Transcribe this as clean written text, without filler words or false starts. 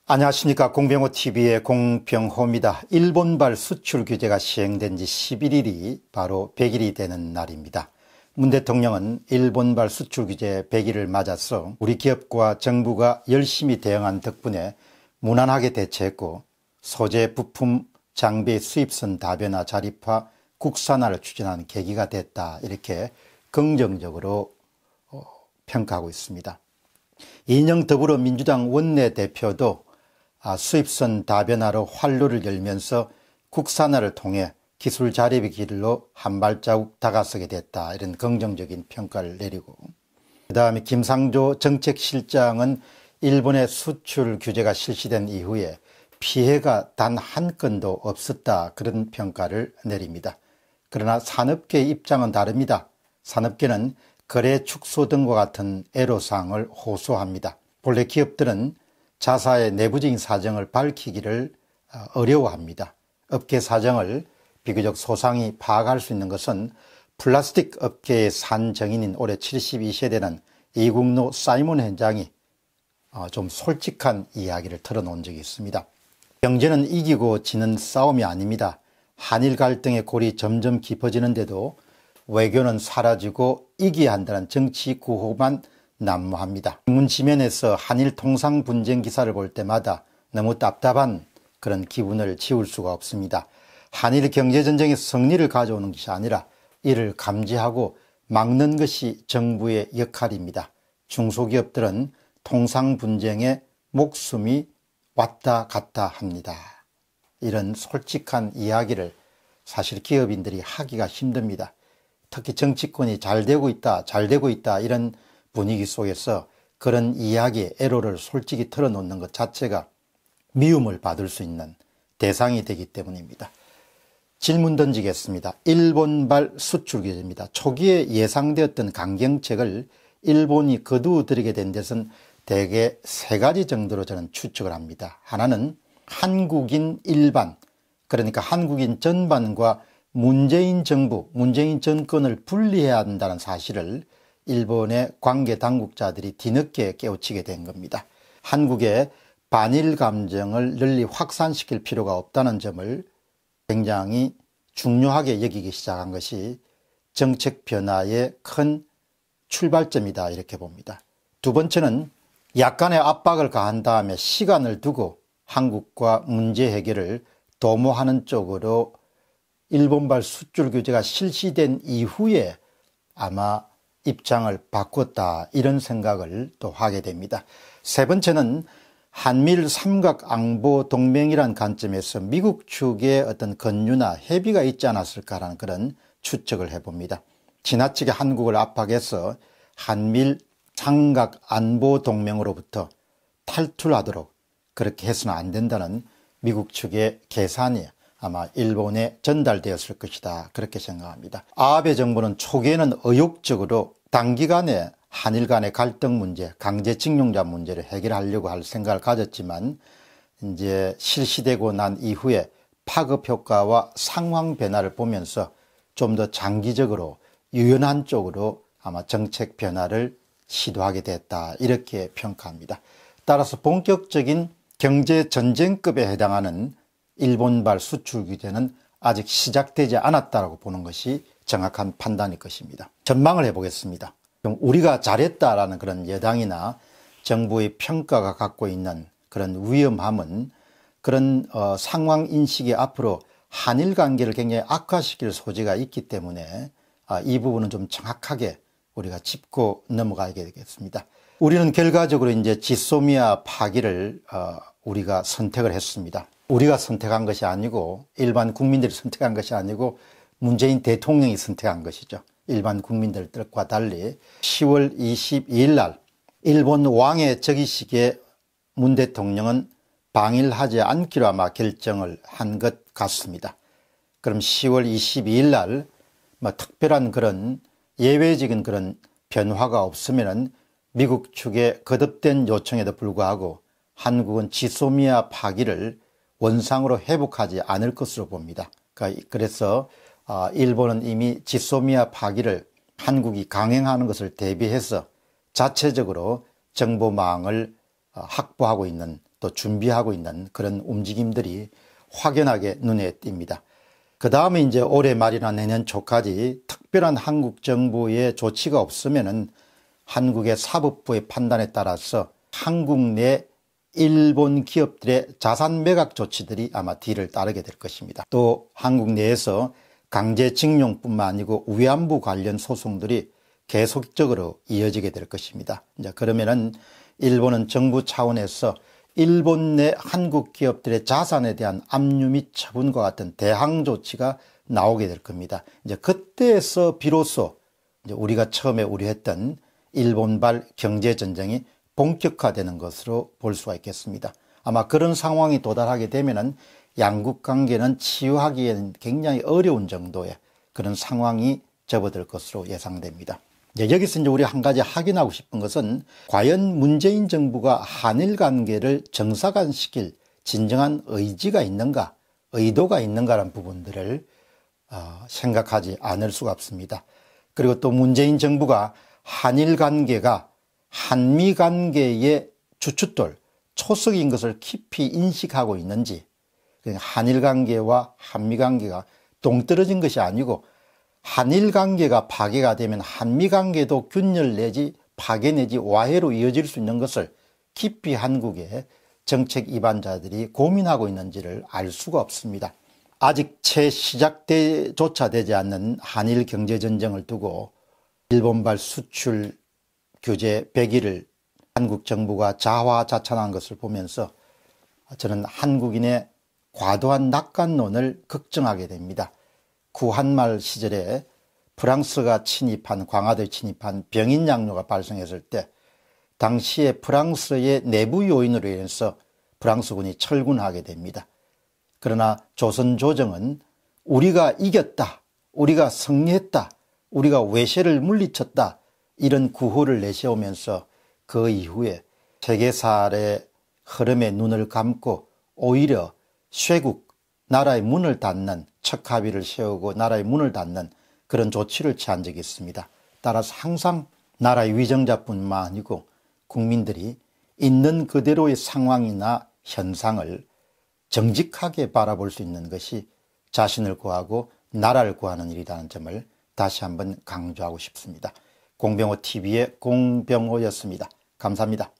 안녕하십니까. 공병호TV의 공병호입니다. 일본발 수출 규제가 시행된 지 11일이 바로 100일이 되는 날입니다. 문 대통령은 일본발 수출 규제 100일을 맞아서 우리 기업과 정부가 열심히 대응한 덕분에 무난하게 대처했고 소재, 부품, 장비 수입선 다변화, 자립화, 국산화를 추진하는 계기가 됐다, 이렇게 긍정적으로 평가하고 있습니다. 이인영 더불어민주당 원내대표도 수입선 다변화로 활로를 열면서 국산화를 통해 기술 자립의 길로 한 발자국 다가서게 됐다, 이런 긍정적인 평가를 내리고, 그 다음에 김상조 정책실장은 일본의 수출 규제가 실시된 이후에 피해가 단 한 건도 없었다, 그런 평가를 내립니다. 그러나 산업계의 입장은 다릅니다. 산업계는 거래 축소 등과 같은 애로사항을 호소합니다. 본래 기업들은 자사의 내부적인 사정을 밝히기를 어려워합니다. 업계 사정을 비교적 소상히 파악할 수 있는 것은 플라스틱 업계의 산정인인 올해 72세 되는 이국노 사이먼 회장이 좀 솔직한 이야기를 털어놓은 적이 있습니다. 경제는 이기고 지는 싸움이 아닙니다. 한일 갈등의 골이 점점 깊어지는데도 외교는 사라지고 이겨야 한다는 정치 구호만 난무합니다. 신문 지면에서 한일 통상 분쟁 기사를 볼 때마다 너무 답답한 그런 기분을 지울 수가 없습니다. 한일 경제전쟁에서 승리를 가져오는 것이 아니라 이를 감지하고 막는 것이 정부의 역할입니다. 중소기업들은 통상 분쟁에 목숨이 왔다 갔다 합니다. 이런 솔직한 이야기를 사실 기업인들이 하기가 힘듭니다. 특히 정치권이 잘 되고 있다 이런 분위기 속에서 그런 이야기의 애로를 솔직히 털어놓는 것 자체가 미움을 받을 수 있는 대상이 되기 때문입니다. 질문 던지겠습니다. 일본발 수출 규제입니다. 초기에 예상되었던 강경책을 일본이 거두어들이게 된 데서는 대개 세 가지 정도로 저는 추측을 합니다. 하나는 한국인 일반, 그러니까 한국인 전반과 문재인 정부, 문재인 정권을 분리해야 한다는 사실을 일본의 관계 당국자들이 뒤늦게 깨우치게 된 겁니다. 한국의 반일 감정을 널리 확산시킬 필요가 없다는 점을 굉장히 중요하게 여기기 시작한 것이 정책 변화의 큰 출발점이다, 이렇게 봅니다. 두 번째는 약간의 압박을 가한 다음에 시간을 두고 한국과 문제 해결을 도모하는 쪽으로 일본발 수출 규제가 실시된 이후에 아마 입장을 바꿨다, 이런 생각을 또 하게 됩니다. 세 번째는 한미일 삼각안보 동맹이란 관점에서 미국 측의 어떤 권유나 협의가 있지 않았을까라는 그런 추측을 해봅니다. 지나치게 한국을 압박해서 한미일 삼각안보 동맹으로부터 탈출하도록 그렇게 해서는 안 된다는 미국 측의 계산이 아마 일본에 전달되었을 것이다, 그렇게 생각합니다. 아베 정부는 초기에는 의욕적으로 단기간에 한일 간의 갈등 문제, 강제징용자 문제를 해결하려고 할 생각을 가졌지만 이제 실시되고 난 이후에 파급 효과와 상황 변화를 보면서 좀 더 장기적으로 유연한 쪽으로 아마 정책 변화를 시도하게 됐다, 이렇게 평가합니다. 따라서 본격적인 경제 전쟁급에 해당하는 일본발 수출 규제는 아직 시작되지 않았다고 보는 것이 정확한 판단일 것입니다. 전망을 해보겠습니다. 그럼 우리가 잘했다라는 그런 여당이나 정부의 평가가 갖고 있는 그런 위험함은 그런 상황 인식이 앞으로 한일 관계를 굉장히 악화시킬 소지가 있기 때문에 이 부분은 좀 정확하게 우리가 짚고 넘어가야 되겠습니다. 우리는 결과적으로 이제 지소미아 파기를 우리가 선택을 했습니다. 우리가 선택한 것이 아니고, 일반 국민들이 선택한 것이 아니고 문재인 대통령이 선택한 것이죠. 일반 국민들 뜻과 달리 10월 22일 날 일본 왕의 즉위식에 문 대통령은 방일하지 않기로 아마 결정을 한 것 같습니다. 그럼 10월 22일 날 특별한 그런 예외적인 그런 변화가 없으면은 미국 측의 거듭된 요청에도 불구하고 한국은 지소미아 파기를 원상으로 회복하지 않을 것으로 봅니다. 그래서 일본은 이미 지소미아 파기를 한국이 강행하는 것을 대비해서 자체적으로 정보망을 확보하고 있는, 또 또 준비하고 있는 그런 움직임들이 확연하게 눈에 띕니다. 그 다음에 이제 올해 말이나 내년 초까지 특별한 한국 정부의 조치가 없으면은 한국의 사법부의 판단에 따라서 한국 내 일본 기업들의 자산 매각 조치들이 아마 뒤를 따르게 될 것입니다. 또 한국 내에서 강제징용뿐만 아니고 위안부 관련 소송들이 계속적으로 이어지게 될 것입니다. 이제 그러면은 일본은 정부 차원에서 일본 내 한국 기업들의 자산에 대한 압류 및 처분과 같은 대항 조치가 나오게 될 겁니다. 이제 그때에서 비로소 이제 우리가 처음에 우려했던 일본발 경제 전쟁이 본격화되는 것으로 볼 수가 있겠습니다. 아마 그런 상황이 도달하게 되면은 양국 관계는 치유하기에는 굉장히 어려운 정도의 그런 상황이 접어들 것으로 예상됩니다. 여기서 이제 우리 한 가지 확인하고 싶은 것은 과연 문재인 정부가 한일 관계를 정상화시킬 진정한 의지가 있는가, 의도가 있는가라는 부분들을 생각하지 않을 수가 없습니다. 그리고 또 문재인 정부가 한일 관계가 한미 관계의 주춧돌, 초석인 것을 깊이 인식하고 있는지, 한일 관계와 한미 관계가 동떨어진 것이 아니고 한일 관계가 파괴가 되면 한미 관계도 균열 내지 파괴 내지 와해로 이어질 수 있는 것을 깊이 한국의 정책 입안자들이 고민하고 있는지를 알 수가 없습니다. 아직 채 시작조차 되지 않는 한일 경제전쟁을 두고 일본발 수출 규제 100일을 한국 정부가 자화자찬한 것을 보면서 저는 한국인의 과도한 낙관론을 걱정하게 됩니다. 구한말 시절에 프랑스가 침입한, 광화도에 침입한 병인 양요가 발생했을 때 당시에 프랑스의 내부 요인으로 인해서 프랑스군이 철군하게 됩니다. 그러나 조선 조정은 우리가 이겼다, 우리가 승리했다, 우리가 외세를 물리쳤다, 이런 구호를 내세우면서 그 이후에 세계사의 흐름에 눈을 감고 오히려 쇄국, 나라의 문을 닫는, 척합의를 세우고 나라의 문을 닫는 그런 조치를 취한 적이 있습니다. 따라서 항상 나라의 위정자뿐만 아니고 국민들이 있는 그대로의 상황이나 현상을 정직하게 바라볼 수 있는 것이 자신을 구하고 나라를 구하는 일이라는 점을 다시 한번 강조하고 싶습니다. 공병호 TV의 공병호였습니다. 감사합니다.